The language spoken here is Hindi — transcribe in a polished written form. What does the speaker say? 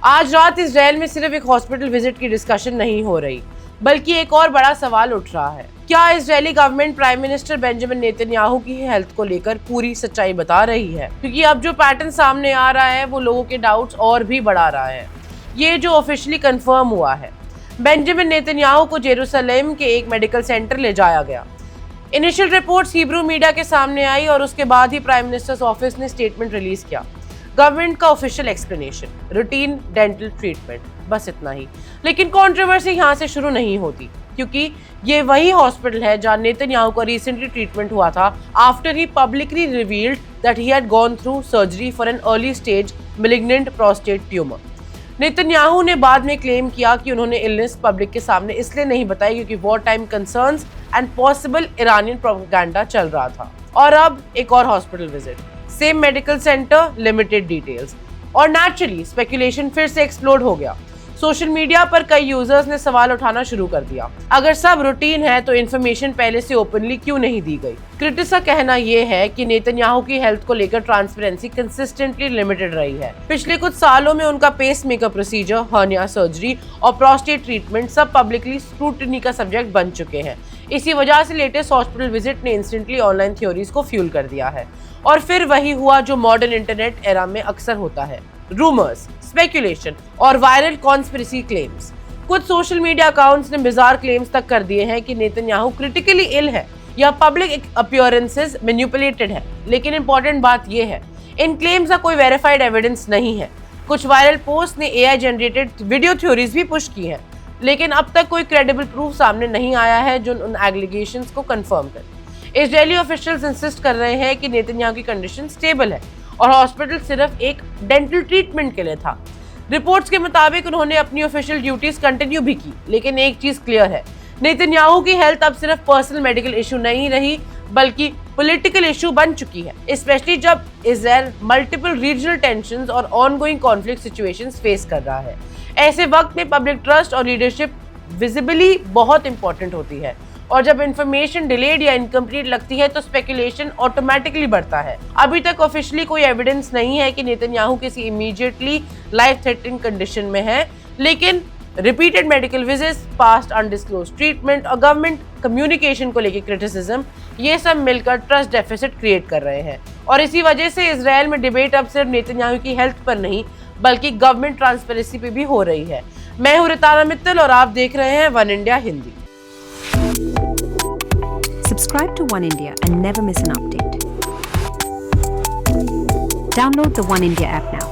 आज रात इजराइल में सिर्फ एक हॉस्पिटल विजिट की डिस्कशन नहीं हो रही, बल्कि एक और बड़ा सवाल उठ रहा है। क्या Israeli government prime minister Benjamin Netanyahu की हेल्थ को लेकर पूरी सच्चाई बता रही है? क्योंकि अब जो पैटर्न सामने आ रहा है वो लोगों के डाउट्स और भी बढ़ा रहा है। ये जो ऑफिशियली कंफर्म हुआ है, बेंजामिन नेतन्याहू को जेरूसलम के एक मेडिकल सेंटर ले जाया गया। इनिशियल रिपोर्ट्स हिब्रू मीडिया के सामने आई और उसके बाद ही प्राइम मिनिस्टर्स ऑफिस ने स्टेटमेंट रिलीज किया। गवर्नमेंट का official explanation, routine dental treatment, बस इतना ही। लेकिन कंट्रोवर्सी यहाँ से शुरू नहीं होती, क्योंकि ये वही हॉस्पिटल है जहाँ नेतन्याहू का रिसेंटली ट्रीटमेंट हुआ था after he publicly revealed that he had gone through surgery for an early stage malignant prostate tumour. Netanyahu ने बाद में क्लेम किया कि उन्होंने इलनेस पब्लिक के सामने इसलिए नहीं बताई क्योंकि war time concerns and possible Iranian propaganda चल रहा था। और अब एक और hospital visit, same medical centre, limited details, और नेचुरली स्पेकुलेशन फिर से एक्सप्लोड हो गया। सोशल मीडिया पर कई यूजर्स ने सवाल उठाना शुरू कर दिया, अगर सब रूटीन है तो इन्फॉर्मेशन पहले से ओपनली क्यों नहीं दी गई? क्रिटिक्स का कहना यह है कि नेतन्याहू की हेल्थ को लेकर ट्रांसपेरेंसी कंसिस्टेंटली लिमिटेड रही है। पिछले कुछ सालों में उनका pace maker procedure, hernia surgery और प्रोस्टेट ट्रीटमेंट सब पब्लिकली स्क्रूटनी का सब्जेक्ट बन चुके हैं। इसी वजह से लेटेस्ट हॉस्पिटल विजिट ने इंस्टेंटली ऑनलाइन थ्योरीज को फ्यूल कर दिया है। और फिर वही हुआ जो मॉडर्न इंटरनेट एरा में अक्सर होता है, रूमर्स, स्पेकुलेशन और वायरल कॉन्स्पिरेसी क्लेम्स। कुछ सोशल मीडिया अकाउंट्स ने बिजार क्लेम्स तक कर दिए हैं कि नेतन्याहू क्रिटिकली इल है या पब्लिक अपीयरेंसेस मैनिपुलेटेड है। लेकिन इंपॉर्टेंट बात यह है, इन क्लेम्स का कोई वेरीफाइड एविडेंस नहीं है। कुछ वायरल पोस्ट ने एआई जनरेटेड वीडियो थ्योरीज भी पुश की हैं, लेकिन अब तक कोई क्रेडिबल प्रूफ सामने नहीं आया है जो उन एलिगेशंस को कंफर्म करे। इजरायली ऑफिशियल्स इंसिस्ट कर रहे हैं कि नेतन्याहू की कंडीशन स्टेबल है और हॉस्पिटल सिर्फ एक डेंटल ट्रीटमेंट के लिए था। रिपोर्ट्स के मुताबिक उन्होंने अपनी ऑफिशियल ड्यूटीज कंटिन्यू भी की, लेकिन एक चीज क्लियर है, नेतन्याहू की हेल्थ अब सिर्फ पर्सनल मेडिकल इशू नहीं रही बल्कि पॉलिटिकल इशू बन चुकी है, स्पेशली जब इजराइल मल्टीपल रीजनल टेंशंस और ऑनगोइंग कॉन्फ्लिक्ट सिचुएशंस फेस कर रहा है। ऐसे वक्त में पब्लिक ट्रस्ट और लीडरशिप विजिबली बहुत इंपॉर्टेंट होती है, और जब इंफॉर्मेशन डिलेड या इनकम्प्लीट लगती है तो स्पेकुलेशन ऑटोमेटिकली बढ़ता है। अभी तक ऑफिशियली कोई एविडेंस नहीं है कि नेतन्याहू किसी इमीडिएटली लाइफ थ्रेटनिंग कंडीशन में है, लेकिन repeated medical visits, past undisclosed treatment और गवर्नमेंट कम्युनिकेशन को लेकर क्रिटिसिज्म, ये सब मिलकर ट्रस्ट डेफिसिट क्रिएट कर रहे हैं। और इसी वजह से इजराइल में डिबेट अब सिर्फ नेतन्याहू की हेल्थ पर नहीं बल्कि गवर्नमेंट ट्रांसपेरेंसी पे भी हो रही है। मैं हूं रिताना मित्तल और आप देख रहे हैं one India Hindi. Subscribe to One India and never miss an update. Download the One India app now.